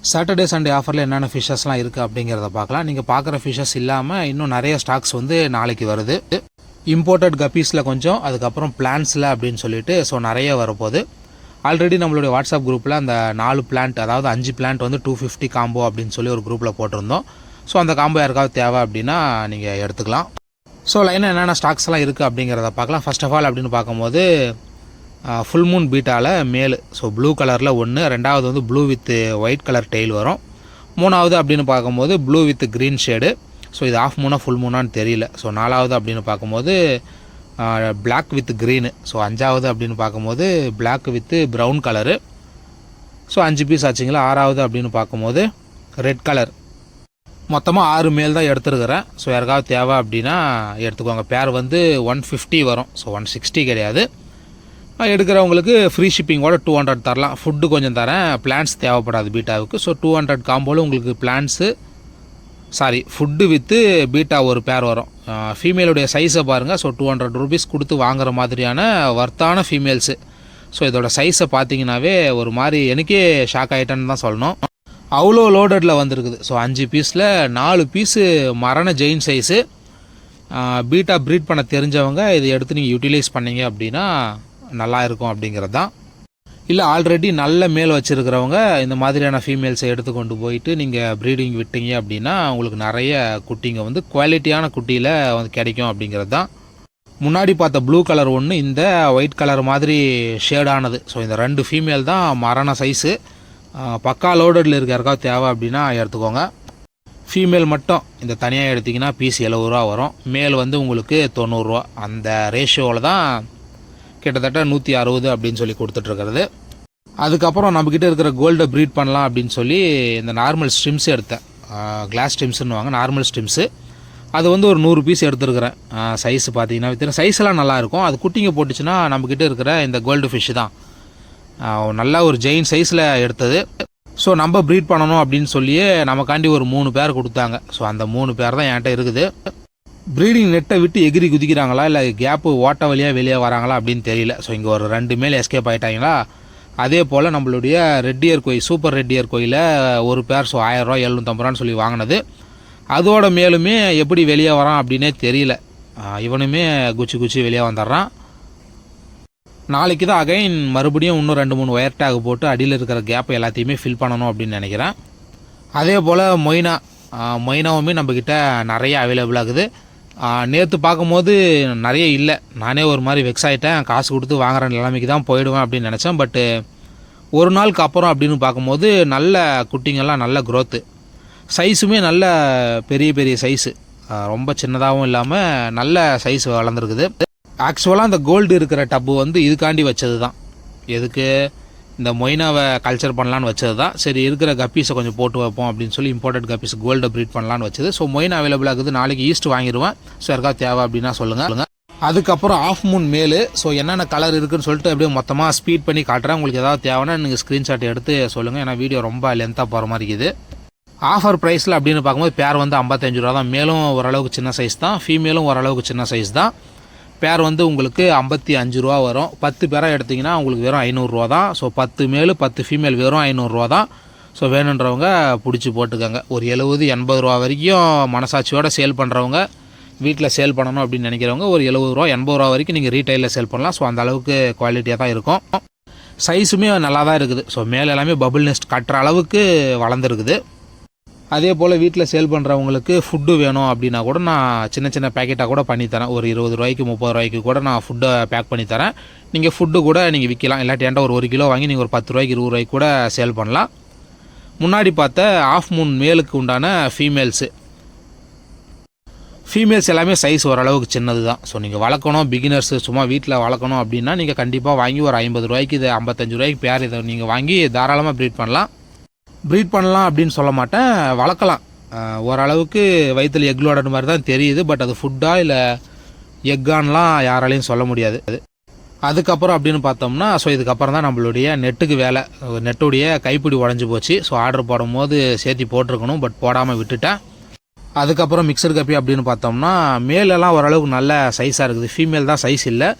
Saturday Sunday ஆஃபரில் என்னென்ன ஃபிஷ்ஷஸ்லாம் இருக்குது அப்படிங்கிறத பார்க்கலாம். நீங்கள் பார்க்குற ஃபிஷ்ஷஸ் இல்லாமல் இன்னும் நிறைய ஸ்டாக்ஸ் வந்து நாளைக்கு வருது. இம்போர்ட்டட் கப்பீஸில் கொஞ்சம், அதுக்கப்புறம் பிளான்ஸில் அப்படின்னு சொல்லிட்டு நிறைய வரப்போகுது. ஆல்ரெடி நம்மளுடைய வாட்ஸ்அப் குரூப்பில் அந்த 4 பிளான்ட், அதாவது 5 பிளான்ட் வந்து 250 காம்போ அப்படின்னு சொல்லி ஒரு குரூப்பில் போட்டிருந்தோம். அந்த காம்போ யாருக்காவது தேவை அப்படின்னா நீங்கள் எடுத்துக்கலாம். லைனாக என்னென்ன ஸ்டாக்ஸ்லாம் இருக்குது அப்படிங்கிறத பார்க்கலாம். ஃபர்ஸ்ட் ஆஃப் ஆல் அப்படின்னு பார்க்கும்போது ஃபுல் மூன் பீட்டாவில் மேலு ப்ளூ கலரில் ஒன்று, ரெண்டாவது வந்து blue with white colour tail வரும். மூணாவது அப்படின்னு பார்க்கும்போது ப்ளூ வித் க்ரீன் ஷேடு. இது ஆஃப் மூணாக ஃபுல் மூணான்னு தெரியல. நாலாவது அப்படின்னு பார்க்கும்போது பிளாக் வித் க்ரீனு. அஞ்சாவது அப்படின்னு பார்க்கும்போது black with brown colour. 5 piece ஆச்சுங்களா. ஆறாவது அப்படின்னு பார்க்கும்போது ரெட் கலர். மொத்தமாக 6 மேல் தான் எடுத்துருக்கிறேன். யாருக்காவது தேவை அப்படின்னா எடுத்துக்கோங்க. பேர் வந்து 150 வரும். 160 கிடையாது. எடுக்கிறவங்களுக்கு ஃப்ரீ ஷிப்பிங்கோட 200 தரலாம். ஃபுட்டு கொஞ்சம் தரேன், பிளான்ஸ் தேவைப்படாது பீட்டாவுக்கு. 200 காம்போவில் உங்களுக்கு ஃபுட்டு வித்து பீட்டா ஒரு பேர் வரும். ஃபீமேலுடைய சைஸை பாருங்கள். 200 ரூபீஸ் கொடுத்து வாங்குற மாதிரியான வர்த்தான ஃபீமேல்ஸு. இதோட சைஸை பார்த்தீங்கன்னாவே ஒரு மாதிரி எனக்கே ஷாக் ஆகிட்டேன்னு தான் சொல்லணும். அவ்வளோ லோடடில் வந்திருக்குது. 5 பீஸில் 4 பீஸு மரண ஜெயின் சைஸு. பீட்டா ப்ரீட் பண்ண தெரிஞ்சவங்க இதை எடுத்து நீங்கள் யூட்டிலைஸ் பண்ணீங்க அப்படின்னா நல்லா இருக்கும் அப்படிங்கிறது தான். இல்லை ஆல்ரெடி நல்ல மேல் வச்சுருக்கிறவங்க இந்த மாதிரியான ஃபீமேல்ஸை எடுத்து கொண்டு போயிட்டு நீங்கள் ப்ரீடிங் விட்டீங்க அப்படின்னா உங்களுக்கு நிறைய குட்டிங்க வந்து குவாலிட்டியான குட்டியில் வந்து கிடைக்கும் அப்படிங்கிறது தான். முன்னாடி பார்த்த ப்ளூ கலர் ஒன்று, இந்த ஒயிட் கலர் மாதிரி ஷேடானது. இந்த 2 ஃபீமேல் தான் மரண சைஸு. பக்கா லோடடில் இருக்க யாருக்காவது தேவை அப்படின்னா எடுத்துக்கோங்க. ஃபீமேல் மட்டும் இந்த தனியாக எடுத்திங்கன்னா பீஸ் 70 ரூபா வரும். மேல் வந்து உங்களுக்கு 90 ரூபா. அந்த ரேஷியோவில் தான் கிட்டத்தட்ட 160 அப்படின்னு சொல்லி கொடுத்துட்ருக்கிறது. அதுக்கப்புறம் நம்மக்கிட்ட இருக்கிற கோல்டை ப்ரீட் பண்ணலாம் அப்படின்னு சொல்லி இந்த நார்மல் ஸ்ட்ரிம்ஸ் எடுத்தேன். கிளாஸ் ஸ்ட்ரிம்ஸ்னுவாங்க, நார்மல் ஸ்ட்ரிம்ஸு. அது வந்து ஒரு 100 பீஸ் எடுத்துருக்கிறேன். சைஸ் பார்த்தீங்கன்னா வித்தியாசம், சைஸ்லாம் நல்லாயிருக்கும். அது குட்டிங்க போட்டுச்சுன்னா நம்மக்கிட்ட இருக்கிற இந்த கோல்டு ஃபிஷ் தான் நல்ல ஒரு ஜெயின் சைஸில் எடுத்தது. நம்ம ப்ரீட் பண்ணணும் அப்படின்னு சொல்லியே நமக்காண்டி ஒரு 3 பேர் கொடுத்தாங்க. அந்த 3 பேர் தான் என்கிட்ட இருக்குது. ப்ரீடிங் நெட்டை விட்டு எகிரி குதிக்கிறாங்களா இல்லை கேப்பு ஓட்ட வழியாக வெளியே வராங்களா அப்படின்னு தெரியல. இங்கே ஒரு 2 மேல் எஸ்கேப் ஆகிட்டாங்களா. அதே போல் நம்மளுடைய ரெட்டியர் கோயில், சூப்பர் ரெட்டியர் கோயிலில் ஒரு பேர் 1000 ரூபா 750 ரூபான்னு சொல்லி வாங்கினது. அதோட மேலுமே எப்படி வெளியே வரான் அப்படின்னே தெரியல. இவனுமே குச்சி வெளியே வந்துடுறான். நாளைக்கு தான் அகைன் மறுபடியும் இன்னும் 2-3 ஒயர் டேக் போட்டு அடியில் இருக்கிற கேப்பை எல்லாத்தையுமே ஃபில் பண்ணணும் அப்படின்னு நினைக்கிறேன். அதே போல் மொய்னாவுமே நம்மக்கிட்ட நிறைய அவைலபிள் ஆகுது. நேற்று பார்க்கும்போது நிறைய இல்லை. நானே ஒரு மாதிரி வெக்ஸ் ஆகிட்டேன். காசு கொடுத்து வாங்குற நிலைமைக்கு தான் போயிடுவேன் அப்படின்னு நினச்சேன். பட்டு ஒரு நாளுக்கு அப்புறம் அப்படின்னு பார்க்கும்போது நல்ல குட்டிங்கெல்லாம் நல்ல க்ரோத்து. சைஸுமே நல்ல பெரிய சைஸு, ரொம்ப சின்னதாகவும் இல்லாமல் நல்ல சைஸ் வளர்ந்துருக்குது. ஆக்சுவலாக அந்த கோல்டு இருக்கிற டப்பு வந்து இதுக்காண்டி வச்சது தான். எதுக்கு? இந்த மொய்னாவை கல்ச்சர் பண்ணலான்னு வச்சது தான். சரி இருக்கிற கப்பீஸை கொஞ்சம் போட்டு வைப்போம் அப்படின்னு சொல்லி இம்போர்ட்டட் கப்பீஸ் கோல்டை ப்ரீட் பண்ணலான்னு வச்சது. மொய்னா அவைலபிள் ஆகுது. நாளைக்கு ஈஸ்ட் வாங்கிடுவேன். யாருக்காவது தேவை அப்படின்னா சொல்லுங்கள். அதுக்கப்புறம் ஆஃப் மூன் மேலு. என்னென்ன கலர் இருக்குதுன்னு சொல்லிட்டு அப்படியே மொத்தமாக ஸ்பீட் பண்ணி காட்டுறேன். உங்களுக்கு ஏதாவது தேவைன்னா நீங்கள் ஸ்க்ரீன்ஷாட் எடுத்து சொல்லுங்கள். ஏன்னா வீடியோ ரொம்ப லென்த்தாக போகிற மாதிரி இருக்குது. ஆஃபர் ப்ரைஸில் அப்படின்னு பார்க்கும்போது பேர் வந்து 55 ரூபா தான். மேலும் ஓரளவுக்கு சின்ன சைஸ் தான், ஃபீமேலும் ஓரளவுக்கு சின்ன சைஸ் தான். பேர் வந்து உங்களுக்கு 55 ரூபா வரும். 10 பேராக எடுத்திங்கன்னா உங்களுக்கு வெறும் 500 ரூபா தான். 10 மேல் 10 ஃபீமேல் வெறும் 500 ரூபா தான். வேணுன்றவங்க பிடிச்சி போட்டுக்கோங்க. ஒரு 70-80 ரூபா வரைக்கும் மனசாட்சியோடு சேல் பண்ணுறவங்க, வீட்டில் சேல் பண்ணணும் அப்படின்னு நினைக்கிறவங்க ஒரு 70 ரூபா 80 ரூபா வரைக்கும் நீங்கள் ரீட்டைலில் சேல் பண்ணலாம். அந்த அளவுக்கு குவாலிட்டியாக தான் இருக்கும். சைஸுமே நல்லா தான் இருக்குது. மேலே எல்லாமே பபுள் நெஸ்ட் கட்டுற அளவுக்கு வளர்ந்துருக்குது. அதே போல் வீட்டில் சேல் பண்ணுறவங்களுக்கு ஃபுட்டு வேணும் அப்படின்னா கூட நான் சின்ன பேக்கெட்டாக கூட பண்ணித்தரேன். ஒரு 20 ரூபாய்க்கு 30 ரூபாய்க்கு கூட நான் ஃபுட்டை பேக் பண்ணித்தரேன். நீங்கள் ஃபுட்டு கூட நீங்கள் விற்கலாம். இல்லாட்டி ஏன்டா ஒரு 1 கிலோ வாங்கி நீங்கள் ஒரு 10 ரூபாய்க்கு 20 ரூபாய்க்கு கூட சேல் பண்ணலாம். முன்னாடி பார்த்த ஆஃப் மூன் மேலுக்கு உண்டான ஃபீமேல்ஸ் எல்லாமே சைஸ் ஓரளவுக்கு சின்னது தான். நீங்கள் வளர்க்கணும், பிகினர்ஸு சும்மா வீட்டில் வளர்க்கணும் அப்படின்னா நீங்கள் கண்டிப்பாக வாங்கி ஒரு 50 ரூபாய்க்கு, இது 55 ரூபாய்க்கு பேர் இதை நீங்கள் வாங்கி தாராளமாக ப்ரீட் பண்ணலாம். ப்ரீட் பண்ணலாம் அப்படின்னு சொல்ல மாட்டேன், வளர்க்கலாம். ஓரளவுக்கு வயிற்றில் எக் லோடட் மாதிரி தான் தெரியுது. பட் அது ஃபுட்டாக இல்லை எக்கான்லாம் யாராலையும் சொல்ல முடியாது. அதுக்கப்புறம் அப்படின்னு பார்த்தோம்னா இதுக்கப்புறம் தான் நம்மளுடைய நெட்டுக்கு வேலை. நெட்டுடைய கைப்பிடி உடஞ்சி போச்சு. ஆர்டர் போடும்போது சேர்த்தி போட்டிருக்கணும், பட் போடாமல் விட்டுட்டேன். அதுக்கப்புறம் மிக்சர் கப்பி அப்படின்னு பார்த்தோம்னா மேலெல்லாம் ஓரளவுக்கு நல்ல சைஸாக இருக்குது. ஃபீமேல் தான் சைஸ் இல்லை.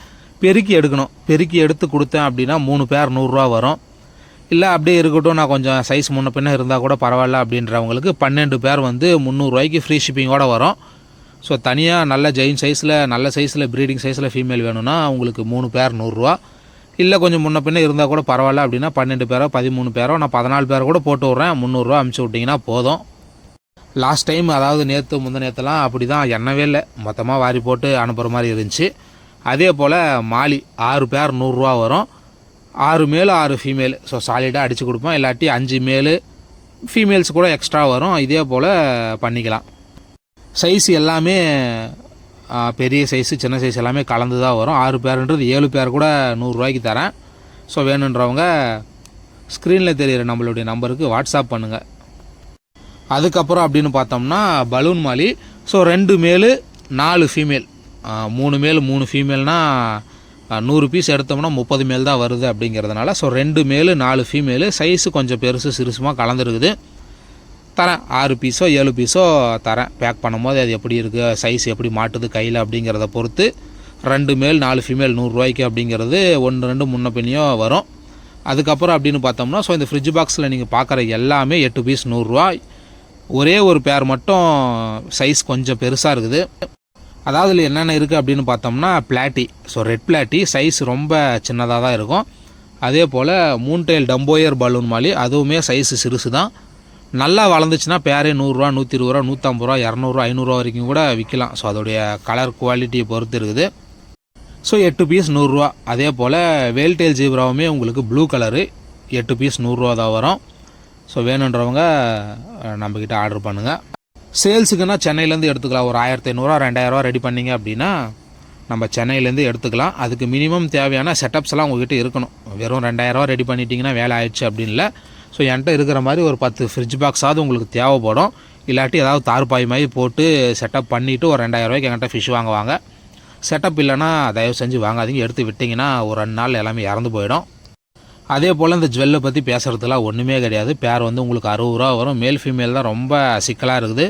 பெருக்கி எடுக்கணும். பெருக்கி எடுத்து கொடுத்தேன் அப்படின்னா 3 பேர் 100 ரூபா வரும். இல்லை அப்படியே இருக்கட்டும், நான் கொஞ்சம் சைஸ் முன்ன பின்ன இருந்தால் கூட பரவாயில்ல அப்படின்றவங்களுக்கு 12 பேர் வந்து 300 ரூபாய்க்கு ஃப்ரீ ஷிப்பிங்கோடு வரும். ஸோ தனியாக நல்ல ஜெயின் சைஸில் நல்ல சைஸில் ப்ரீடிங் சைஸில் ஃபீமேல் வேணும்னா உங்களுக்கு 3 பேர் 100 ரூபா. இல்லை கொஞ்சம் முன்ன பின்ன இருந்தால் கூட பரவாயில்ல அப்படின்னா 12 பேரோ 13 பேரோ நான் 14 பேர் கூட போட்டு விட்றேன், 300 ரூபா அமுச்சு விட்டிங்கன்னா போதும். லாஸ்ட் டைம் அதாவது நேற்று முந்தினேற்றுலாம் அப்படி தான், எண்ணவே இல்லை, மொத்தமாக வாரி போட்டு அனுப்புகிற மாதிரி இருந்துச்சு. அதே போல் மாலி 6 பேர் 100 ரூபா வரும், 6 மேல் 6 ஃபீமேல். ஸோ சாலிடாக அடித்து கொடுப்போம். இல்லாட்டி 5 மேல் ஃபீமேல்ஸ் கூட எக்ஸ்ட்ரா வரும். இதே போல் பண்ணிக்கலாம். சைஸ் எல்லாமே பெரிய சைஸு சின்ன சைஸ் எல்லாமே கலந்து தான் வரும். 6 பேருன்றது 7 பேர் கூட 100 ரூபாய்க்கு தரேன். ஸோ வேணுன்றவங்க ஸ்க்ரீனில் தெரிகிற நம்மளுடைய நம்பருக்கு வாட்ஸ்அப் பண்ணுங்கள். அதுக்கப்புறம் அப்படின்னு பார்த்தோம்னா பலூன் மாலி. ஸோ 2 மேல் 4 ஃபீமேல், 3 மேல் 3 ஃபீமேல்னால் 100 பீஸ் எடுத்தோம்னா 30 மேல் தான் வருது அப்படிங்கிறதுனால ஸோ 2 மேல் 4 ஃபீமேலு சைஸு கொஞ்சம் பெருசு சிறுசுமாக கலந்துருக்குது. தரேன் 6 பீஸோ 7 பீஸோ தரேன். பேக் பண்ணும்போது அது எப்படி இருக்குது, சைஸ் எப்படி மாட்டுது கையில் அப்படிங்கிறத பொறுத்து 2 மேல் 4 ஃபீமேல் 100 ரூபாய்க்கு அப்படிங்கிறது 1 2 முன்ன பின்னியோ வரும். அதுக்கப்புறம் அப்படின்னு பார்த்தோம்னா ஸோ இந்த ஃப்ரிட்ஜ் பாக்ஸில் நீங்கள் பார்க்குற எல்லாமே 8 பீஸ் 100 ரூபா. ஒரே ஒரு பேர் மட்டும் சைஸ் கொஞ்சம் பெருசாக இருக்குது. அதாவது இதில் என்னென்ன இருக்குது அப்படின்னு பார்த்தோம்னா பிளாட்டி. ஸோ ரெட் பிளாட்டி சைஸ் ரொம்ப சின்னதாக தான் இருக்கும். அதே போல் மூன்டெயில் டம்போயர் பலூன் மாலி, அதுவுமே சைஸு சிறுசு தான். நல்லா வளர்ந்துச்சுன்னா பேரே 100 ரூபா 120 ரூபா 150 ரூபா 200 ரூபா 500 ரூபா வரைக்கும் கூட விற்கலாம். ஸோ அதோடைய கலர் குவாலிட்டியை பொறுத்து இருக்குது. ஸோ 8 பீஸ் 100 ரூபா. அதே போல் வேல்டெயில் ஜீப்ராவுமே உங்களுக்கு ப்ளூ கலரு 8 பீஸ் 100 ரூபா தான் வரும். ஸோ வேணுன்றவங்க நம்மக்கிட்ட ஆர்டர் பண்ணுங்கள். சேல்ஸுக்குன்னா சென்னையிலேருந்து எடுத்துக்கலாம். ஒரு 1500 2000 ரெடி பண்ணிங்க அப்படின்னா நம்ம சென்னையிலேருந்து எடுத்துக்கலாம். அதுக்கு மினிமம் தேவையான செட்டப்ஸ் எல்லாம் உங்கள்கிட்ட இருக்கணும். வெறும் 2000 ரெடி பண்ணிட்டீங்கன்னா வேலை ஆயிடுச்சு அப்படின்னு இல்லை. ஸோ என்கிட்ட இருக்கிற மாதிரி ஒரு 10 ஃப்ரிட்ஜ் பாக்ஸாவது உங்களுக்கு தேவைப்படும். இல்லாட்டி ஏதாவது தார்பாய் மாதிரி போட்டு செட்டப் பண்ணிவிட்டு ஒரு 2000 ரூபாய்க்கு என்கிட்ட ஃபிஷ் வாங்குவாங்க. செட்டப் இல்லைன்னா தயவு செஞ்சு வாங்காதீங்க. எடுத்து விட்டிங்கன்னா ஒரு 2 நாள் எல்லாமே இறந்து போயிடும். அதே போல் இந்த ஜுவல்லை பற்றி பேசுகிறதுலாம் ஒன்றுமே கிடையாது. பேர் வந்து உங்களுக்கு 60 ரூபா வரும். மேல் ஃபீமேல் தான் ரொம்ப சிக்கலாக இருக்குது.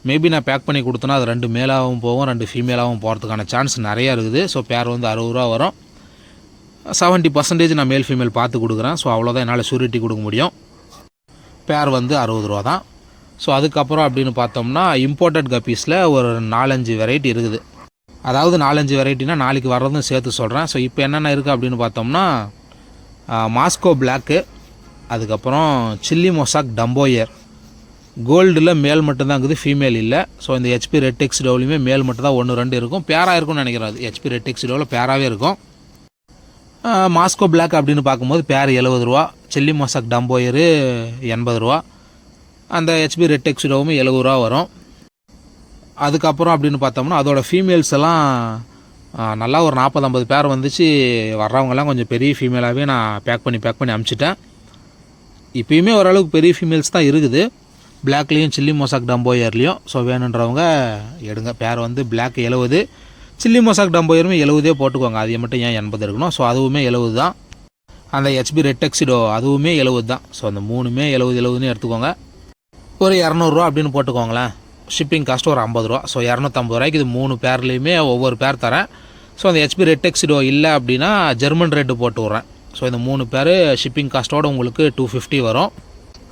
மேபி நான் பேக் பண்ணி கொடுத்தனா அது 2 மேலாகவும் போகும் 2 ஃபீமேலாகவும் போகிறதுக்கான சான்ஸ் நிறையா இருக்குது. ஸோ பேர் வந்து 60 ரூபா வரும். 70% நான் மேல் ஃபீமேல் பார்த்து கொடுக்குறேன். ஸோ அவ்வளோதான் என்னால் ஷூரிட்டி கொடுக்க முடியும். பேர் வந்து 60 ரூபா தான். ஸோ அதுக்கப்புறம் அப்படின்னு பார்த்தோம்னா இம்போர்ட்டட் கப்பீஸில் ஒரு 4-5 வெரைட்டி இருக்குது. அதாவது 4-5 வெரைட்டினா நாளைக்கு வர்றதும் சேர்த்து சொல்கிறேன். ஸோ இப்போ என்னென்ன இருக்குது அப்படின்னு பார்த்தோம்னா மாஸ்கோ பிளாக்கு, அதுக்கப்புறம் சில்லி மொசாக் டம்போயர், கோல்டில் மேல் மட்டும்தான் இருக்குது, ஃபீமேல் இல்லை. ஸோ இந்த ஹெச்பி ரெட் டெக்ஸ் டோவ்லையுமே மேல் மட்டும் தான் 1-2 இருக்கும். பேராக இருக்கும்னு நினைக்கிறேன். அது ஹெச்பி ரெட் டெக்ஸ் டோவில் பேராகவே இருக்கும். மாஸ்கோ பிளாக் அப்படின்னு பார்க்கும்போது பேர் 70 ரூபா, சில்லி மொசாக் டம்போயரு 80 ரூபா, அந்த ஹெச்பி ரெட் டெக்ஸ் டோவுமே 70 ரூபா வரும். அதுக்கப்புறம் அப்படின்னு பார்த்தோம்னா அதோட ஃபீமேல்ஸ் எல்லாம் நல்லா ஒரு 40-50 பேர் வந்துச்சு. வர்றவங்கெல்லாம் கொஞ்சம் பெரிய ஃபீமேலாகவே நான் பேக் பண்ணி அமுச்சிட்டேன். இப்போயுமே ஓரளவுக்கு பெரிய ஃபீமேல்ஸ் தான் இருக்குது, பிளாக்லேயும் சில்லி மொசாக் டம்போயர்லேயும். ஸோ வேணுன்றவங்க எடுங்க. பேர் வந்து பிளாக் 70, சில்லி மொசாக் டம்போயருமே 70 போட்டுக்கோங்க. அது மட்டும் ஏன் 80 இருக்கணும். ஸோ அதுவுமே 70 தான். அந்த ஹெச்பி ரெட் டெக்ஸிடோ அதுவுமே 70 தான். ஸோ அந்த 3மே 70 எடுத்துக்கோங்க. ஒரு 200 ரூபா அப்படின்னு போட்டுக்கோங்களேன். ஷிப்பிங் காஸ்ட் ஒரு 50 ரூபா. ஸோ 250 ரூபாய்க்கு இது 3 பேர்லேயுமே ஒவ்வொரு பேர் தரேன். ஸோ அந்த ஹெச்பி ரெட் டெக்ஸிடோ இல்லை அப்படின்னா ஜெர்மன் ரெட்டு போட்டு விட்றேன். ஸோ இந்த 3 பேர் ஷிப்பிங் காஸ்ட்டோடு உங்களுக்கு 250 வரும்.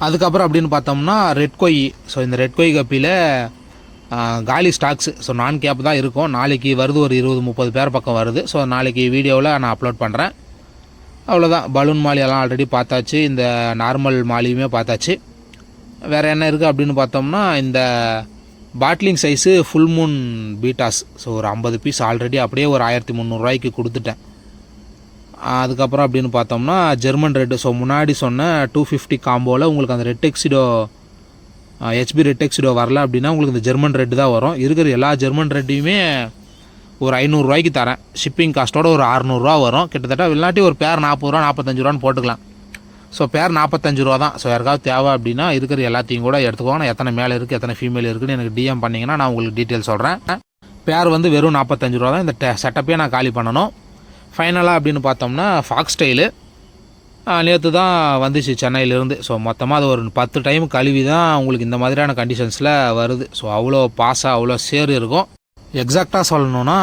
அதுக்கப்புறம் அப்படின்னு பார்த்தோம்னா ரெட் கொய். ஸோ இந்த ரெட் கொய் கப்பியில் காலி ஸ்டாக்ஸு. ஸோ நான் கேப் தான் இருக்கும். நாளைக்கு வருது, ஒரு 20-30 பேர் பக்கம் வருது. ஸோ நாளைக்கு வீடியோவில் நான் அப்லோட் பண்ணுறேன். அவ்வளோதான். பலூன் மாலியெல்லாம் ஆல்ரெடி பார்த்தாச்சு. இந்த நார்மல் மாலியுமே பார்த்தாச்சு. வேறு என்ன இருக்குது அப்படின்னு பார்த்தோம்னா இந்த bottling size full Moon betas. So ஒரு 50 பீஸ் ஆல்ரெடி அப்படியே ஒரு 1300 ரூபாய்க்கு கொடுத்துட்டேன். அதுக்கப்புறம் அப்படின்னு பார்த்தோம்னா ஜெர்மன் ரெட்டு. ஸோ முன்னாடி சொன்ன 250 காம்போவில் உங்களுக்கு அந்த ரெட் டெக்ஸிடோ ஹெச்பி ரெட் டெக்ஸிடோ வரல அப்படின்னா உங்களுக்கு இந்த ஜெர்மன் ரெட்டு தான் வரும். இருக்கிற எல்லா ஜெர்மன் ரெட்டையுமே ஒரு 500 ரூபாய்க்கு தரேன். ஷிப்பிங் காஸ்ட்டோட ஒரு 600 ரூபா வரும். கிட்டத்தட்ட இல்லாட்டி ஒரு பேர் 40 ரூபா 45 ரூபான்னு போட்டுக்கலாம். ஸோ பேர் 45 ரூபா தான். ஸோ யாருக்காவது தேவை அப்படின்னா இருக்கிற எல்லாத்தையும் கூட எடுத்துக்கோங்க. நான் எத்தனை மேலே இருக்குது எத்தனை ஃபீமேல் இருக்குதுன்னு எனக்கு டிஎம் பண்ணிங்கன்னா நான் உங்களுக்கு டீட்டெயில் சொல்கிறேன். பேர் வந்து வெறும் 45 ரூபா தான். இந்த செட்டப்பே நான் காலி பண்ணணும். ஃபைனலாக அப்படின்னு பார்த்தோம்னா ஃபாக்ஸ் ஸ்டைலு நேற்று தான் வந்துச்சு சென்னையிலேருந்து. ஸோ மொத்தமாக அது ஒரு 10 டைம் கழுவி தான் உங்களுக்கு இந்த மாதிரியான கண்டிஷன்ஸில் வருது. ஸோ அவ்வளோ பாஸாக அவ்வளோ சேரு இருக்கும். எக்ஸாக்டாக சொல்லணுன்னா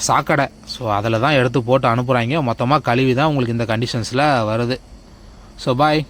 சாக்கடை. ஸோ அதில் தான் எடுத்து போட்டு அனுப்புகிறாங்க. மொத்தமாக கழுவி தான் உங்களுக்கு இந்த கண்டிஷன்ஸில் வருது. So bye.